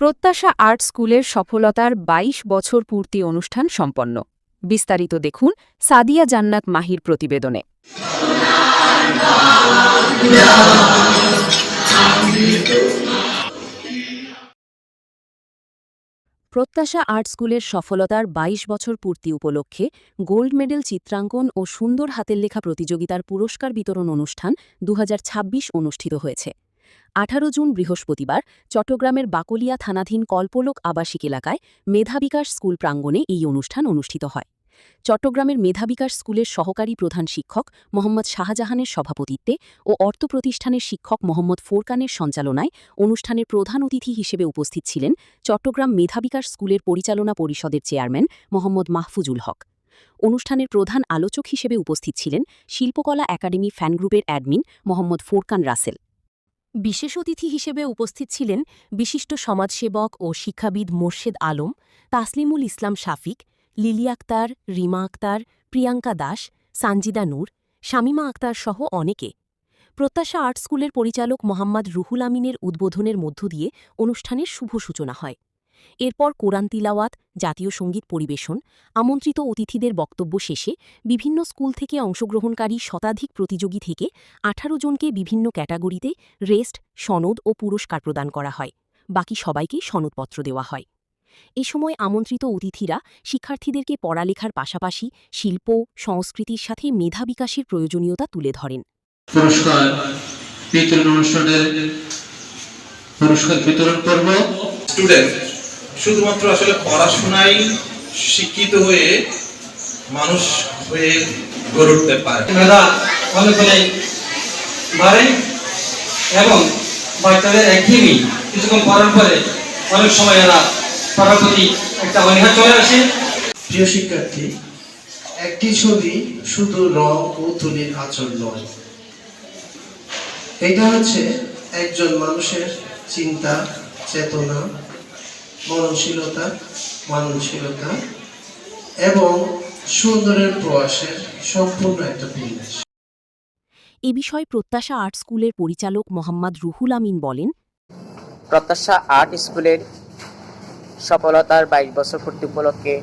প্রত্যাশা আর্ট স্কুলের সফলতার ২২ বছর পূর্তি অনুষ্ঠান সম্পন্ন। বিস্তারিত দেখুন সাদিয়া জান্নাত মাহির প্রতিবেদনে। প্রত্যাশা আর্ট স্কুলের সফলতার ২২ বছর পূর্তি উপলক্ষে গোল্ড মেডেল চিত্রাঙ্কন ও সুন্দর হাতের লেখা প্রতিযোগিতার পুরস্কার বিতরণ অনুষ্ঠান ২০২৬ অনুষ্ঠিত হয়েছে। ১৮ জুন বৃহস্পতিবার চট্টগ্রামের বাকলিয়া থানাধীন কল্পলোক আবাসিক এলাকায় মেধাবিকাশ স্কুল প্রাঙ্গণে এই অনুষ্ঠান অনুষ্ঠিত হয়। চট্টগ্রামের মেধাবিকাশ স্কুলের সহকারী প্রধান শিক্ষক মোহাম্মদ শাহজাহানের সভাপতিত্বে ও অর্থ প্রতিষ্ঠানের শিক্ষক মোহাম্মদ ফোরকানের সঞ্চালনায় অনুষ্ঠানের প্রধান অতিথি হিসেবে উপস্থিত ছিলেন চট্টগ্রাম মেধাবিকাশ স্কুলের পরিচালনা পরিষদের চেয়ারম্যান মোহাম্মদ মাহফুজুল হক। অনুষ্ঠানের প্রধান আলোচক হিসেবে উপস্থিত ছিলেন শিল্পকলা একাডেমি ফ্যানগ্রুপের অ্যাডমিন মোহাম্মদ ফোরকান রাসেল। বিশেষ অতিথি হিসেবে উপস্থিত ছিলেন বিশিষ্ট সমাজসেবক ও শিক্ষাবিদ মোর্শেদ আলম, তাসলিমুল ইসলাম শাফিক, লিলি আক্তার, রিমা আক্তার, প্রিয়াঙ্কা দাস, সানজিদা নূর, শামিমা আক্তার সহ অনেকে। প্রত্যাশা আর্ট স্কুলের পরিচালক মোহাম্মদ রুহুল আমিনের উদ্বোধনের মধ্য দিয়ে অনুষ্ঠানের শুভ সূচনা হয়। এরপর কোরআন তিলাওয়াত, জাতীয় সঙ্গীত পরিবেশন, আমন্ত্রিত অতিথিদের বক্তব্য শেষে বিভিন্ন স্কুল থেকে অংশগ্রহণকারী শতাধিক প্রতিযোগী থেকে ১৮ জনকে বিভিন্ন ক্যাটাগরিতে রেস্ট, সনদ ও পুরস্কার প্রদান করা হয়। বাকি সবাইকেই সনদপত্র দেওয়া হয়। এ সময় আমন্ত্রিত অতিথিরা শিক্ষার্থীদেরকে পড়ালেখার পাশাপাশি শিল্প, সংস্কৃতির সাথে মেধা বিকাশের প্রয়োজনীয়তা তুলে ধরেন। পুরস্কার বিতরণ পর্ব। স্টুডেন্ট শুধুমাত্র আসলে পড়াশোনায় শিক্ষিত হয়ে মানুষ হয়ে গড়ে উঠতে পারে। মেধা অনেকগুলোই বাড়ে এবং বাচ্চাদের একঘেয়েমি কিছুক্ষণ পড়ার পরে অনেক সময় এরা পড়ার প্রতি একটা অনীহা চলে আসে। প্রিয় শিক্ষার্থী, একটি ছবি শুধু রং ও তুলির আঁচড় নয়, এটা হচ্ছে একজন মানুষের চিন্তা, চেতনা, মানসিকতা এবং সুন্দরের প্রয়াসের সম্পূর্ণ একটা বিন্যাস। এ বিষয়ে প্রত্যাশা আর্ট স্কুলের পরিচালক মোহাম্মদ রুহুল আমিন বলেন, প্রত্যাশা আর্ট স্কুলের সফলতার ২২ বছর পূর্তি উপলক্ষে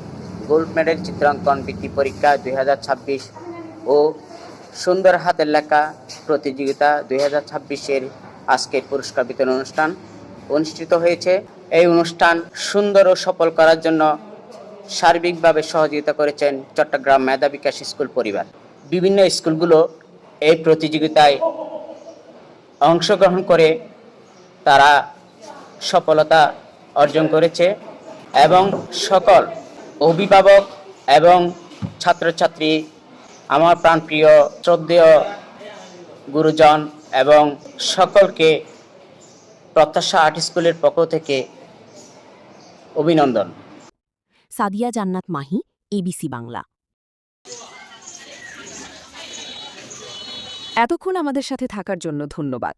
গোল্ড মেডেল চিত্রাঙ্কন বৃত্তি পরীক্ষা ২০২৬ ও সুন্দর হাতের লেখা প্রতিযোগিতা ২০২৬-এর আজকের পুরস্কার বিতরণ অনুষ্ঠান অনুষ্ঠিত হয়েছে। এই অনুষ্ঠান সুন্দর ও সফল করার জন্য সার্বিকভাবে সহযোগিতা করেছেন চট্টগ্রাম মেধাবিকাশ স্কুল পরিবার। বিভিন্ন স্কুলগুলো এই প্রতিযোগিতায় অংশগ্রহণ করে তারা সফলতা অর্জন করেছে এবং সকল অভিভাবক এবং ছাত্রছাত্রী, আমার প্রাণপ্রিয় শ্রদ্ধেয় গুরুজন এবং সকলকে প্রত্যাশা আর্ট স্কুলের পক্ষ থেকে অভিনন্দন। সাদিয়া জান্নাত মাহি, এবিসি বাংলা। এতক্ষণ আমাদের সাথে থাকার জন্য ধন্যবাদ।